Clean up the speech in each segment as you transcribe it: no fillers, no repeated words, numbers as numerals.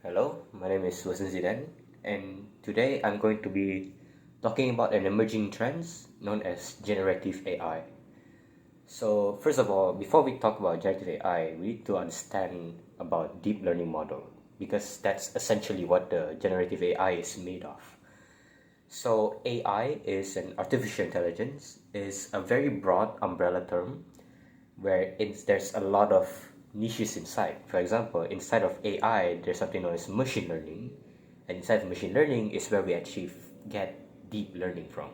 Hello, my name is Zidan, and today I'm going to be talking about an emerging trend known as generative AI. So, first of all, before we talk about generative AI, we need to understand about deep learning model because that's essentially what the generative AI is made of. So, AI is an artificial intelligence, is a very broad umbrella term where there's a lot of niches inside. For example, inside of AI, there's something known as machine learning, and inside of machine learning is where we actually get deep learning from.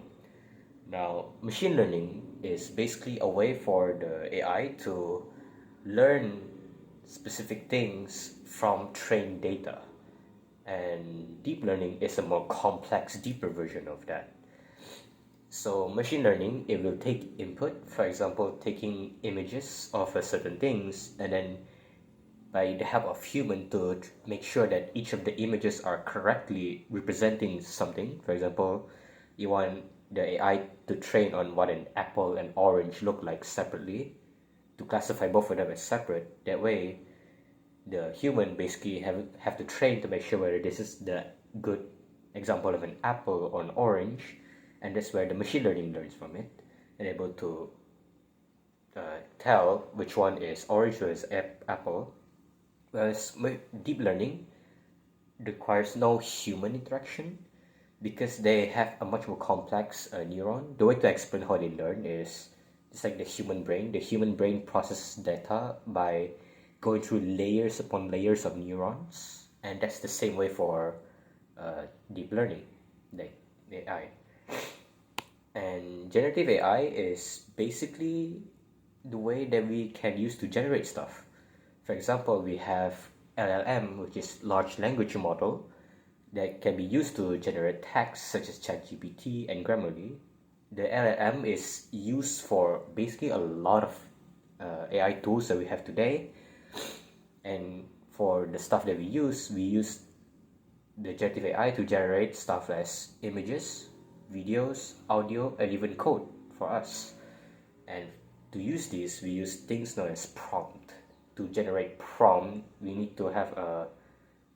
Now, machine learning is basically a way for the AI to learn specific things from trained data. And deep learning is a more complex, deeper version of that. So machine learning, it will take input, for example, taking images of a certain things, and then by the help of human to make sure that each of the images are correctly representing something. For example, you want the AI to train on what an apple and orange look like separately, to classify both of them as separate. That way, the human basically have to train to make sure whether this is the good example of an apple or an orange, and that's where the machine learning learns from it and able to tell which one is orange versus apple. Whereas deep learning requires no human interaction because they have a much more complex neuron. The way to explain how they learn is just like the human brain. The human brain processes data by going through layers upon layers of neurons, and that's the same way for deep learning, like AI. And generative AI is basically the way that we can use to generate stuff. For example, we have LLM, which is large language model, that can be used to generate text such as ChatGPT and Grammarly. The LLM is used for basically a lot of AI tools that we have today. And for the stuff that we use the generative AI to generate stuff as images, videos, audio, and even code for us. And to use this, we use things known as prompt. To generate prompt, we need to have a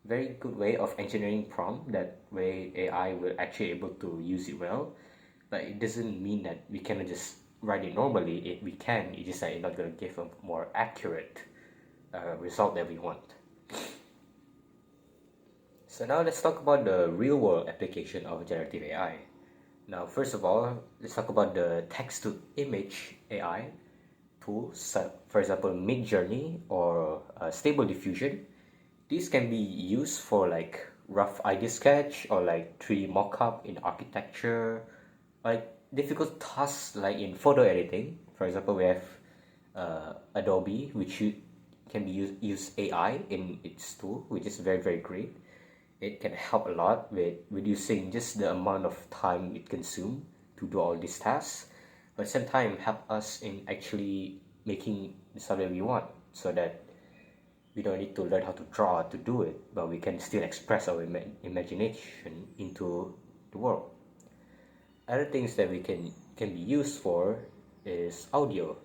very good way of engineering prompt. That way AI will actually able to use it well. But it doesn't mean that we cannot just write it normally. We can, it's just that it's not going to give a more accurate result that we want. So now let's talk about the real world application of generative AI. Now, first of all, let's talk about the text to image AI tools. For example, Midjourney or Stable Diffusion. These can be used for like rough idea sketch or like 3D mockup in architecture, like difficult tasks like in photo editing. For example, we have Adobe, which can be use AI in its tool, which is very great. It can help a lot with reducing just the amount of time it consumes to do all these tasks, but at the same time help us in actually making the stuff that we want, so that we don't need to learn how to draw to do it, but we can still express our imagination into the world. Other things that we can be used for is audio.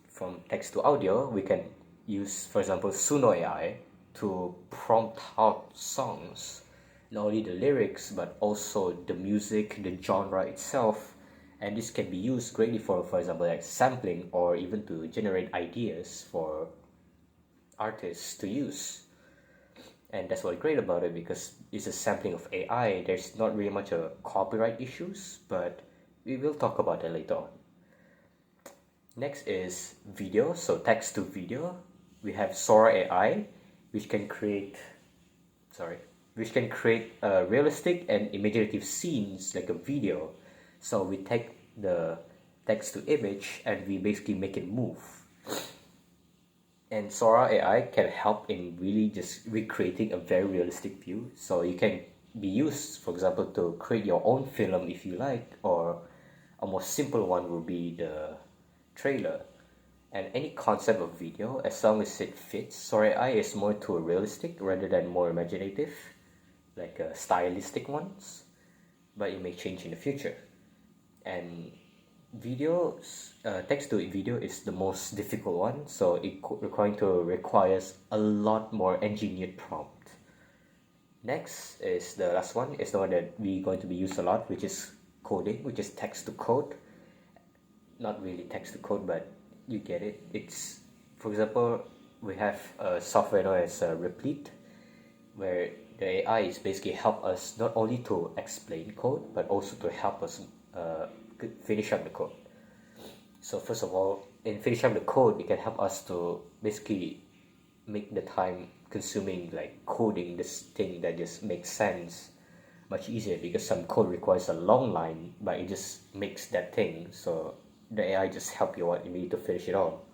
From text to audio, we can use, for example, Suno AI to prompt out songs, not only the lyrics but also the music, the genre itself, and this can be used greatly for example, like sampling or even to generate ideas for artists to use. And that's what's great about it, because it's a sampling of AI. There's not really much of copyright issues, but we will talk about that later on. Next is video, so text to video. We have Sora AI, which can create realistic and imaginative scenes like a video. So we take the text to image and we basically make it move. And Sora AI can help in really just recreating a very realistic view. So you can be used, for example, to create your own film if you like, or a more simple one will be the trailer. And any concept of video, as long as it fits, Sora AI is more to a realistic rather than more imaginative, like stylistic ones, but it may change in the future. And text to video is the most difficult one, so it requires a lot more engineered prompt. Next is the last one, is the one that we're going to be used a lot, which is coding, which is text to code. Not really text to code, but you get it. It's, for example, we have a software known as Replete, where the AI is basically help us not only to explain code, but also to help us finish up the code. So first of all, in finish up the code, it can help us to basically make the time consuming like coding this thing that just makes sense much easier, because some code requires a long line, but it just makes that thing. So the AI just help you out, you need to finish it all.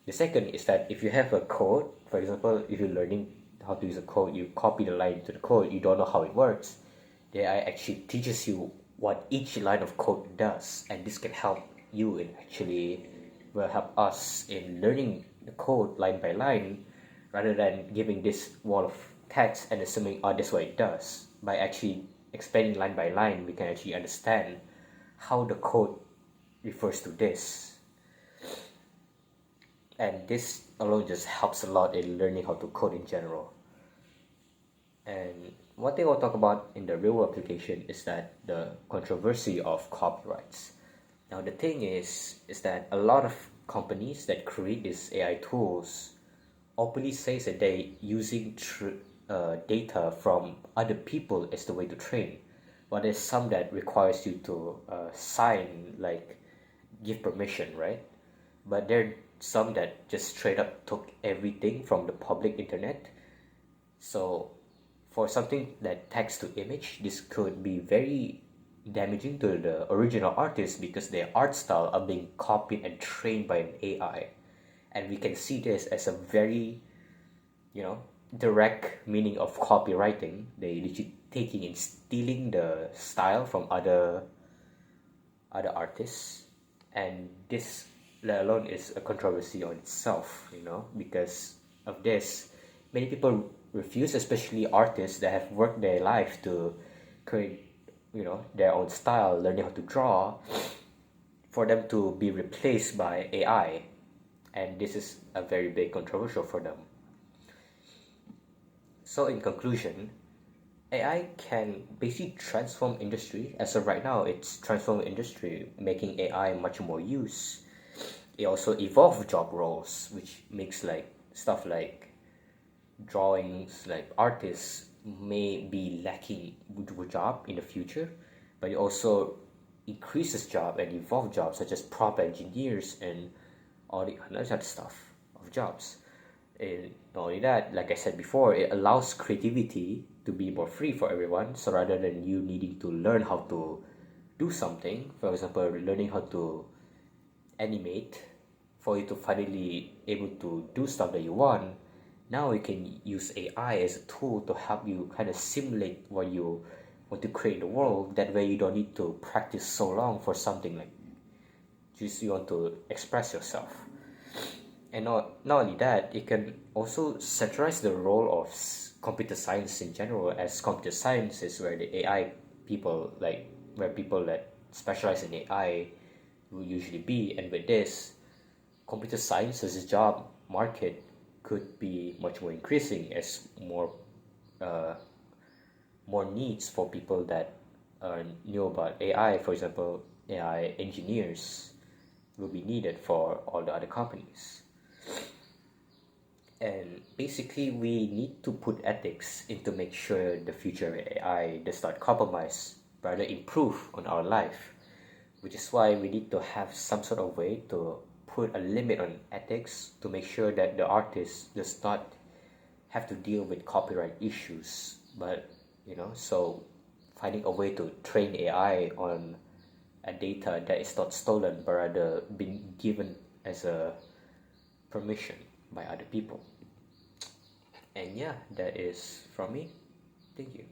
The second is that if you have a code, for example, if you're learning how to use a code, you copy the line to the code, you don't know how it works, the AI actually teaches you what each line of code does, and this can help you in actually will help us in learning the code line by line, rather than giving this wall of text and assuming, oh, that's what it does. By actually explaining line by line, we can actually understand how the code refers to this. And this alone just helps a lot in learning how to code in general. And one thing I'll talk about in the real world application is that the controversy of copyrights. Now the thing is that a lot of companies that create these AI tools openly says that they using data from other people as the way to train, but there's some that requires you to sign, like give permission, right? But there are some that just straight up took everything from the public internet. So for something that text to image, this could be very damaging to the original artists, because their art style are being copied and trained by an AI. And we can see this as a very, direct meaning of copywriting. They literally taking and stealing the style from other artists, and this let alone is a controversy on itself, because of this. Many people refuse, especially artists that have worked their life to create, their own style, learning how to draw, for them to be replaced by AI. And this is a very big controversial for them. So in conclusion, AI can basically transform industry. As of right now, it's transforming industry, making AI much more use. It also evolved job roles, which makes like stuff like drawings, like artists may be lacking with job in the future, but it also increases job and evolve jobs such as prop engineers and all the other stuff of jobs. And not only that, like I said before, it allows creativity to be more free for everyone. So rather than you needing to learn how to do something, for example, learning how to animate, for you to finally able to do stuff that you want, now you can use AI as a tool to help you kind of simulate what you want to create in the world. That way you don't need to practice so long for something, like just you want to express yourself. And not only that, it can also satirize the role of computer science in general, as computer science is where the AI people, like where people that specialize in AI will usually be. And with this, computer science as a job market could be much more increasing, as more needs for people that knew about AI. For example, AI engineers will be needed for all the other companies. And basically, we need to put ethics in to make sure the future of AI does not compromise, rather improve on our life. Which is why we need to have some sort of way to put a limit on ethics, to make sure that the artist does not have to deal with copyright issues. But so finding a way to train AI on a data that is not stolen, but rather being given as a permission by other people. And yeah, that is from me. Thank you.